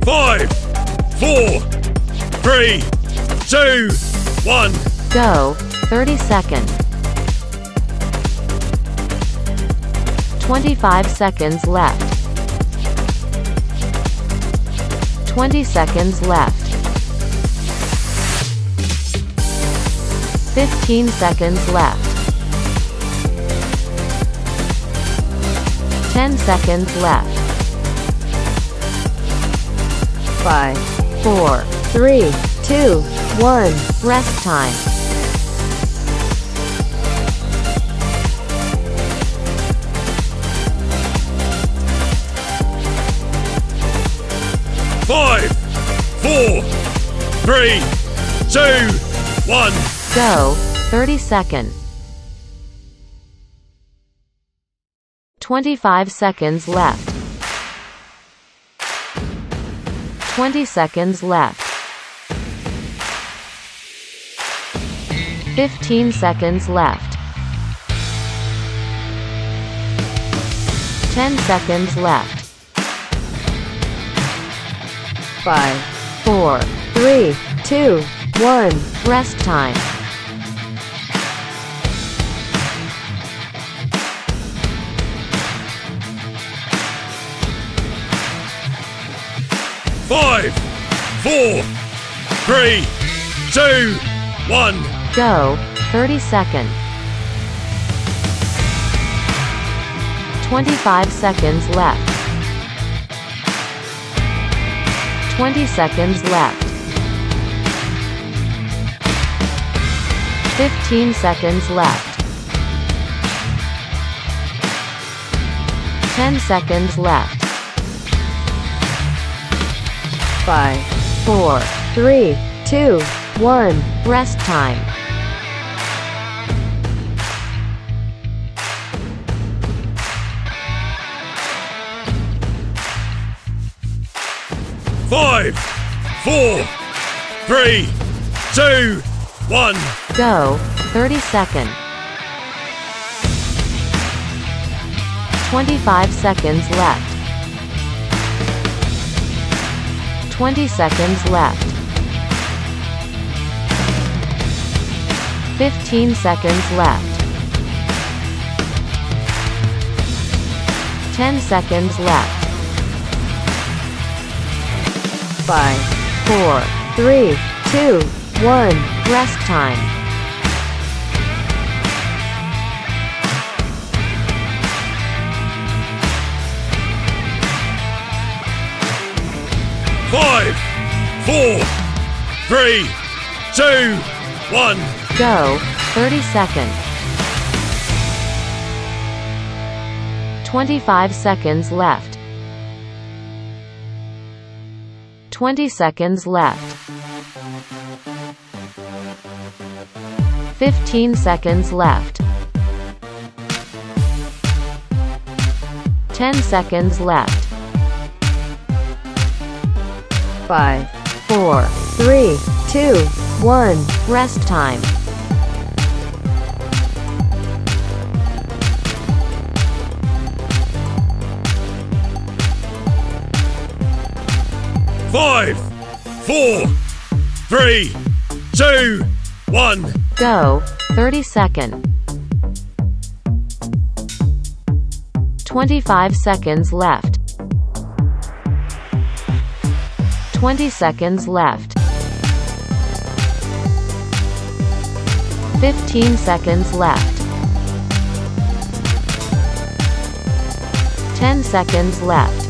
5, 4, 3, 2, 1. Go. 30 seconds. 25 seconds left. 20 seconds left. 15 seconds left. 10 seconds left. 5, 4, 3, 2, 1. Rest time. 5, 4, 3, 2, 1. Go. 30 seconds. 25 seconds left. 20 seconds left. 15 seconds left. 10 seconds left. 5, 4, 3, 2, 1. Rest time. 5, 4, 3, 2, 1. Go. 30 seconds. 25 seconds left. 20 seconds left. 15 seconds left. 10 seconds left. 5, 4, 3, 2, 1. Rest time. 5, 4, 3, 2, 1. Go. 30 seconds. 25 seconds left. 20 seconds left. 15 seconds left. 10 seconds left. 5, 4, 3, 2, 1. Rest time. 5, 4, 3, 2, 1. Go. 30 seconds. 25 seconds left. 20 seconds left. 15 seconds left. 10 seconds left. 5, 4, 3, 2, 1. Rest time. 5, 4, 3, 2, 1. Go. 30 seconds. 25 seconds left. 20 seconds left. 15 seconds left. 10 seconds left.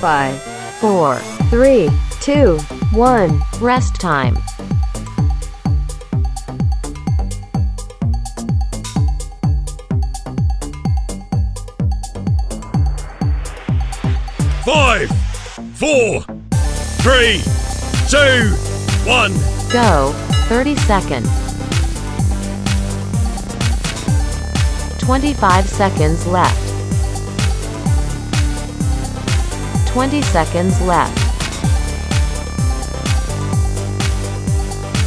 5, 4, 3, 2, 1. Rest time. 5, 4, 3, 2, 1. Go. 30 seconds. 25 seconds left. 20 seconds left.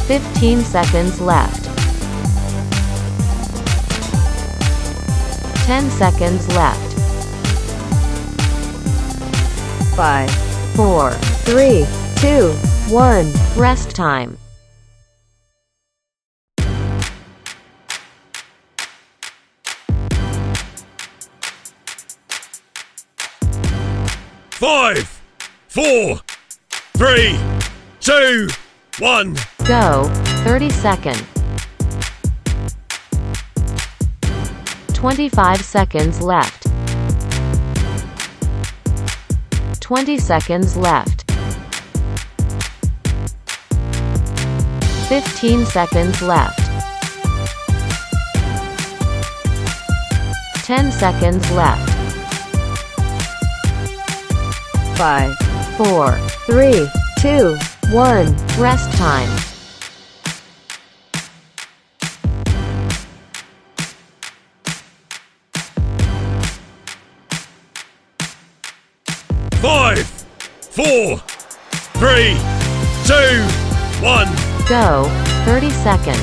15 seconds left. 10 seconds left. 5, 4, 3, 2, 1. Rest time. 5, 4, 3, 2, 1. Go. 30 seconds. 25 seconds left. 20 seconds left. 15 seconds left. 10 seconds left. 5, 4, 3, 2, 1. Rest time. 5, 4, 3, 2, 1. Go. 30 seconds.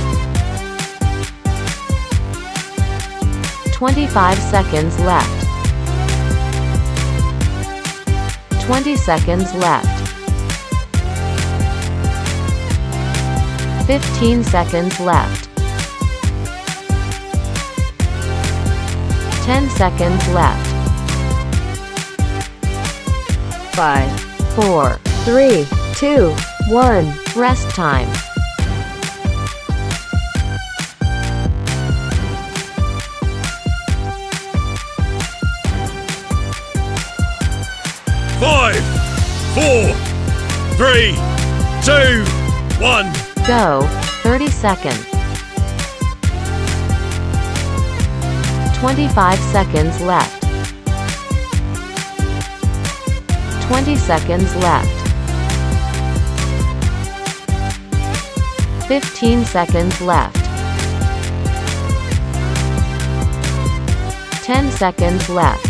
25 seconds left. 20 seconds left. 15 seconds left. 10 seconds left. 5, 4, 3, 2, 1. Rest time. 5, 4, 3, 2, 1. Go. 30 seconds. 25 seconds left. 20 seconds left. 15 seconds left. 10 seconds left.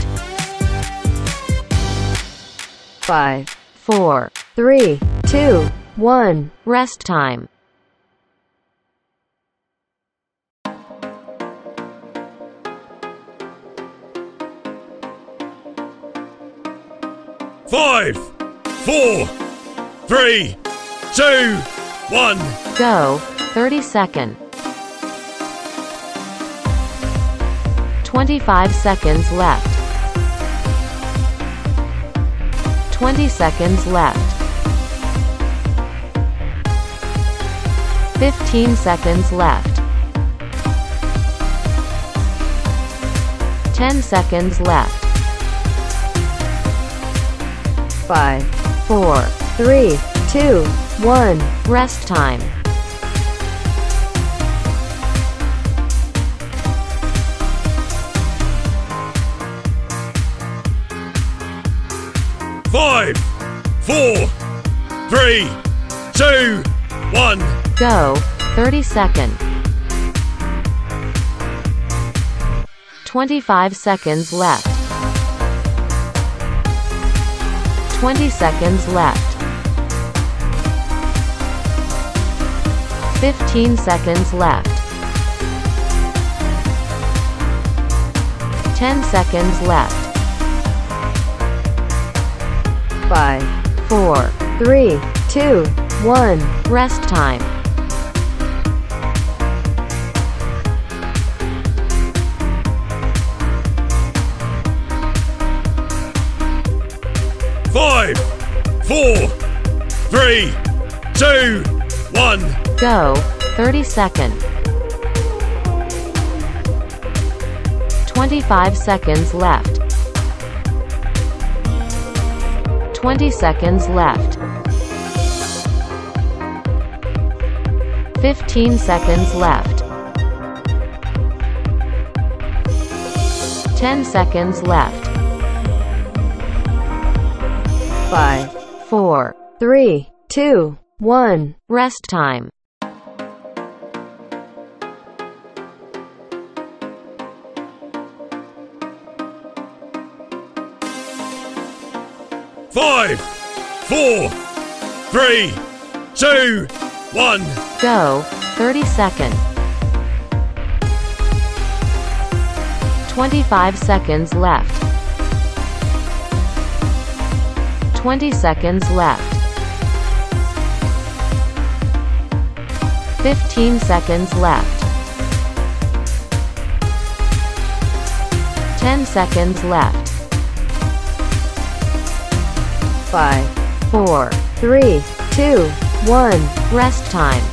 5, 4, 3, 2, 1. Rest time. 5, 4, 3, 2, 1. Go. 30 seconds. 25 seconds left. 20 seconds left. 15 seconds left. 10 seconds left. 5, 4, 3, 2, 1. Rest time. 5, 4, 3, 2, 1. Go. 30 seconds. 25 seconds left. 20 seconds left. 15 seconds left. 10 seconds left. 5, 4, 3, 2, 1. Rest time. 5, 4, 3, 2, 1. Go. 30 seconds. 25 seconds left. 20 seconds left. 15 seconds left. 10 seconds left. 5, 4, 3, 2, 1. Rest time. 5, 4, 3, 2, 1. Go. 30 seconds. 25 seconds left. 20 seconds left. 15 seconds left. 10 seconds left. 5, 4, 3, 2, 1. Rest time.